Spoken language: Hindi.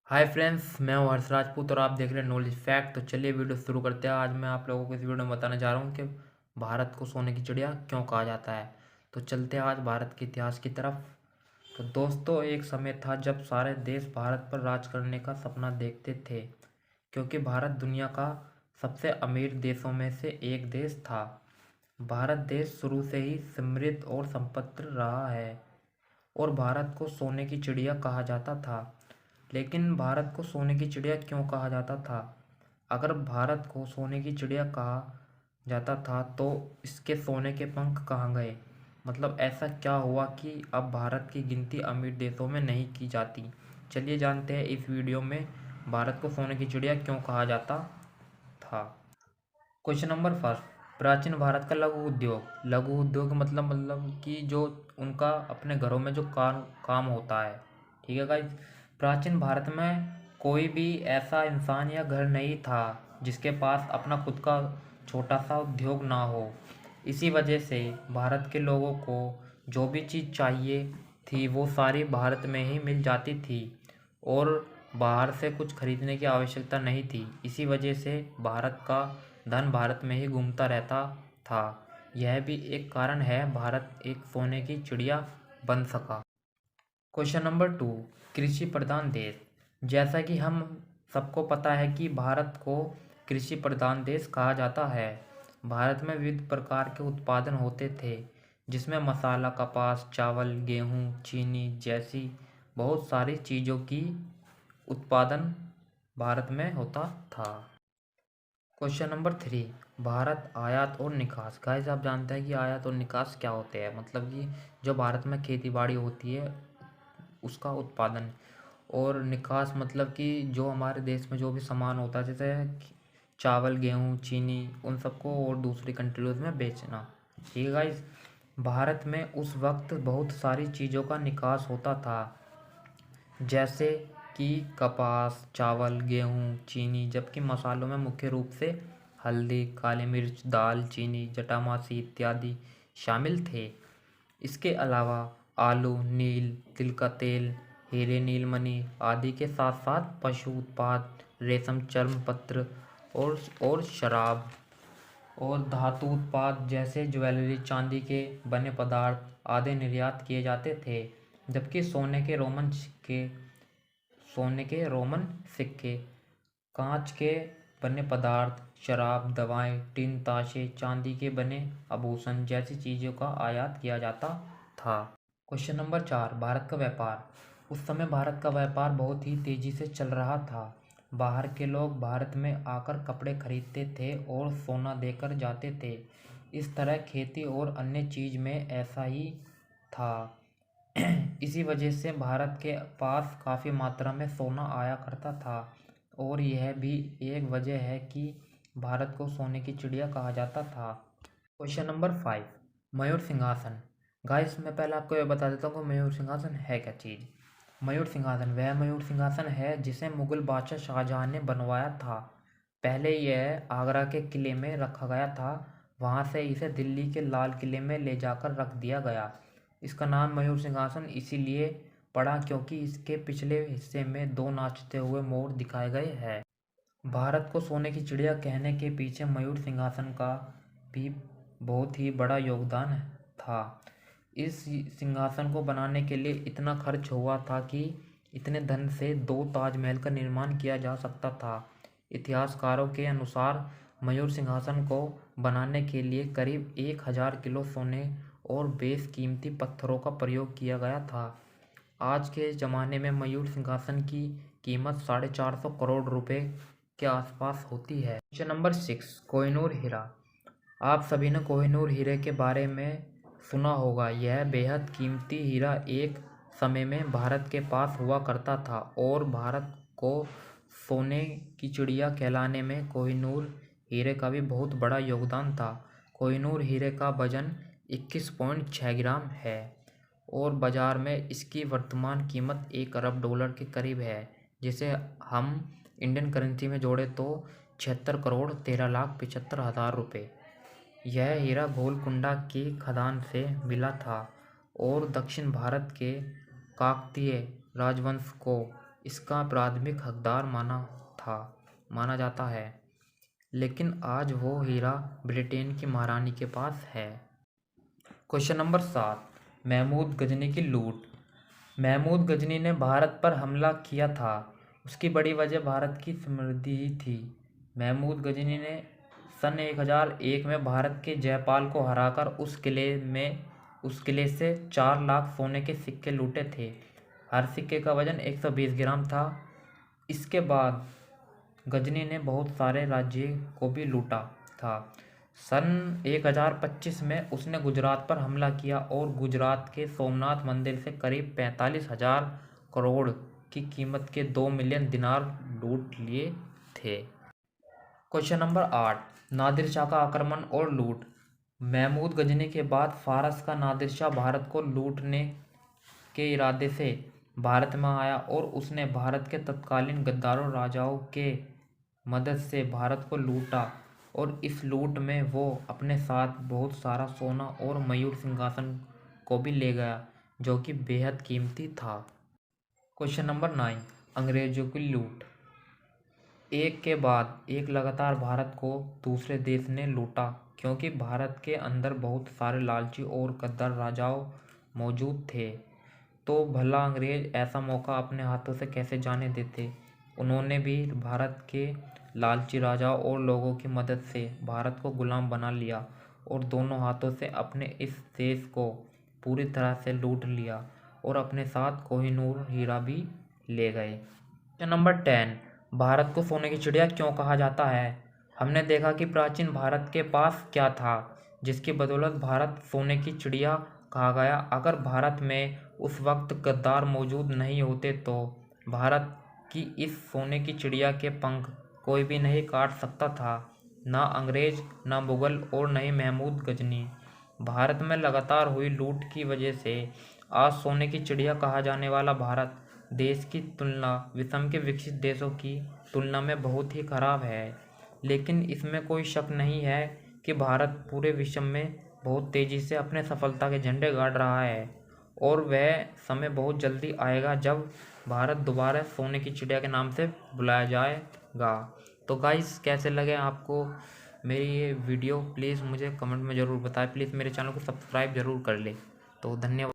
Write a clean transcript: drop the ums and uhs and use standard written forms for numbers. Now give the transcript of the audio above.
हाय फ्रेंड्स, मैं हूँ हर्ष राजपूत और आप देख रहे हैं नॉलेज फैक्ट। तो चलिए वीडियो शुरू करते हैं। आज मैं आप लोगों को इस वीडियो में बताने जा रहा हूँ कि भारत को सोने की चिड़िया क्यों कहा जाता है। तो चलते हैं आज भारत के इतिहास की तरफ। तो दोस्तों, एक समय था जब सारे देश भारत पर राज करने का सपना देखते थे, क्योंकि भारत दुनिया का सबसे अमीर देशों में से एक देश था। भारत देश शुरू से ही समृद्ध और संपन्न रहा है और भारत को सोने की चिड़िया कहा जाता था। लेकिन भारत को सोने की चिड़िया क्यों कहा जाता था? अगर भारत को सोने की चिड़िया कहा जाता था तो इसके सोने के पंख कहाँ गए? मतलब ऐसा क्या हुआ कि अब भारत की गिनती अमीर देशों में नहीं की जाती? चलिए जानते हैं इस वीडियो में भारत को सोने की चिड़िया क्यों कहा जाता था। क्वेश्चन नंबर फर्स्ट, प्राचीन भारत का लघु उद्योग। लघु उद्योग मतलब कि जो उनका अपने घरों में जो काम होता है। ठीक है गाइस। प्राचीन भारत में कोई भी ऐसा इंसान या घर नहीं था जिसके पास अपना खुद का छोटा सा उद्योग ना हो। इसी वजह से भारत के लोगों को जो भी चीज़ चाहिए थी वो सारी भारत में ही मिल जाती थी और बाहर से कुछ खरीदने की आवश्यकता नहीं थी। इसी वजह से भारत का धन भारत में ही घूमता रहता था। यह भी एक कारण है भारत एक सोने की चिड़िया बन सका। क्वेश्चन नंबर 2, कृषि प्रधान देश। जैसा कि हम सबको पता है कि भारत को कृषि प्रधान देश कहा जाता है। भारत में विविध प्रकार के उत्पादन होते थे, जिसमें मसाला, कपास, चावल, गेहूं, चीनी जैसी बहुत सारी चीज़ों की उत्पादन भारत में होता था। क्वेश्चन नंबर 3, भारत आयात और निकास। गाइस, आप जानते हैं कि आयात और निकास क्या होते हैं? मतलब कि जो भारत में खेती बाड़ी होती है उसका उत्पादन, और निकास मतलब कि जो हमारे देश में जो भी सामान होता है जैसे चावल, गेहूँ, चीनी, उन सबको और दूसरी कंट्रीज में बेचना। ठीक है गाइस। भारत में उस वक्त बहुत सारी चीज़ों का निकास होता था, जैसे कि कपास, चावल, गेहूँ, चीनी, जबकि मसालों में मुख्य रूप से हल्दी, काली मिर्च, दाल चीनी, जटामासी इत्यादि शामिल थे। इसके अलावा आलू, नील, तिल का तेल, हीरे, नीलमणि आदि के साथ साथ पशु उत्पाद, रेशम, चर्म पत्र और शराब और धातु उत्पाद जैसे ज्वेलरी, चांदी के बने पदार्थ आदि निर्यात किए जाते थे। जबकि सोने के रोमन सिक्के, कांच के बने पदार्थ, शराब, दवाएं, टिन, ताशे, चांदी के बने आभूषण जैसी चीज़ों का आयात किया जाता था। क्वेश्चन नंबर 4, भारत का व्यापार। उस समय भारत का व्यापार बहुत ही तेजी से चल रहा था। बाहर के लोग भारत में आकर कपड़े खरीदते थे और सोना देकर जाते थे। इस तरह खेती और अन्य चीज़ में ऐसा ही था। इसी वजह से भारत के पास काफ़ी मात्रा में सोना आया करता था और यह भी एक वजह है कि भारत को सोने की चिड़िया कहा जाता था। क्वेश्चन नंबर 5, मयूर सिंहासन। गाइस, मैं पहले आपको यह बता देता हूँ कि मयूर सिंहासन है क्या चीज़। मयूर सिंहासन वह मयूर सिंहासन है जिसे मुगल बादशाह शाहजहां ने बनवाया था। पहले यह आगरा के किले में रखा गया था, वहां से इसे दिल्ली के लाल किले में ले जाकर रख दिया गया। इसका नाम मयूर सिंहासन इसीलिए पड़ा क्योंकि इसके पिछले हिस्से में दो नाचते हुए मोर दिखाए गए हैं। भारत को सोने की चिड़िया कहने के पीछे मयूर सिंहासन का भी बहुत ही बड़ा योगदान था। इस सिंहासन को बनाने के लिए इतना खर्च हुआ था कि इतने धन से 2 ताजमहल का निर्माण किया जा सकता था। इतिहासकारों के अनुसार मयूर सिंहासन को बनाने के लिए करीब 1000 किलो सोने और बेशकीमती पत्थरों का प्रयोग किया गया था। आज के ज़माने में मयूर सिंहासन की कीमत 450 करोड़ रुपए के आसपास होती है। क्वेश्चन नंबर 6, कोहिनूर हीरा। आप सभी ने कोहिनूर हीरे के बारे में सुना होगा। यह बेहद कीमती हीरा एक समय में भारत के पास हुआ करता था और भारत को सोने की चिड़िया कहलाने में कोहिनूर हीरे का भी बहुत बड़ा योगदान था। कोहिनूर हीरे का वजन 21.6 ग्राम है और बाजार में इसकी वर्तमान कीमत 1 अरब डॉलर के करीब है, जिसे हम इंडियन करेंसी में जोड़े तो 76 करोड़ 13 लाख 75 हज़ार रुपये। यह हीरा गोलकुंडा की खदान से मिला था और दक्षिण भारत के काकतीय राजवंश को इसका प्राथमिक हकदार माना जाता है, लेकिन आज वो हीरा ब्रिटेन की महारानी के पास है। क्वेश्चन नंबर 7, महमूद गजनी की लूट। महमूद गजनी ने भारत पर हमला किया था। उसकी बड़ी वजह भारत की समृद्धि ही थी। महमूद गजनी ने सन 1001 में भारत के जयपाल को हराकर उस किले से 4 लाख सोने के सिक्के लूटे थे। हर सिक्के का वजन 120 ग्राम था। इसके बाद गजनी ने बहुत सारे राज्यों को भी लूटा था। सन 1025 में उसने गुजरात पर हमला किया और गुजरात के सोमनाथ मंदिर से करीब 45,000 करोड़ की कीमत के 2 मिलियन दिनार लूट लिए थे। क्वेश्चन नंबर 8, नादिर शाह का आक्रमण और लूट। महमूद गजनी के बाद फारस का नादिर शाह भारत को लूटने के इरादे से भारत में आया और उसने भारत के तत्कालीन गद्दारों राजाओं के मदद से भारत को लूटा और इस लूट में वो अपने साथ बहुत सारा सोना और मयूर सिंहासन को भी ले गया, जो कि बेहद कीमती था। क्वेश्चन नंबर 9, अंग्रेजों की लूट। एक के बाद एक लगातार भारत को दूसरे देश ने लूटा, क्योंकि भारत के अंदर बहुत सारे लालची और गद्दार राजाओं मौजूद थे। तो भला अंग्रेज ऐसा मौका अपने हाथों से कैसे जाने देते। उन्होंने भी भारत के लालची राजाओं और लोगों की मदद से भारत को गुलाम बना लिया और दोनों हाथों से अपने इस देश को पूरी तरह से लूट लिया और अपने साथ कोहिनूर हीरा भी ले गए। क्वेश्चन नंबर 10, भारत को सोने की चिड़िया क्यों कहा जाता है। हमने देखा कि प्राचीन भारत के पास क्या था जिसकी बदौलत भारत सोने की चिड़िया कहा गया। अगर भारत में उस वक्त गद्दार मौजूद नहीं होते तो भारत की इस सोने की चिड़िया के पंख कोई भी नहीं काट सकता था, ना अंग्रेज, ना मुगल और न ही महमूद गजनी। भारत में लगातार हुई लूट की वजह से आज सोने की चिड़िया कहा जाने वाला भारत देश की तुलना विश्व के विकसित देशों की तुलना में बहुत ही खराब है। लेकिन इसमें कोई शक नहीं है कि भारत पूरे विश्व में बहुत तेज़ी से अपने सफलता के झंडे गाड़ रहा है और वह समय बहुत जल्दी आएगा जब भारत दोबारा सोने की चिड़िया के नाम से बुलाया जाएगा। तो गाइस, कैसे लगे आपको मेरी ये वीडियो, प्लीज़ मुझे कमेंट में ज़रूर बताएं। प्लीज़ मेरे चैनल को सब्सक्राइब ज़रूर कर ले। तो धन्यवाद।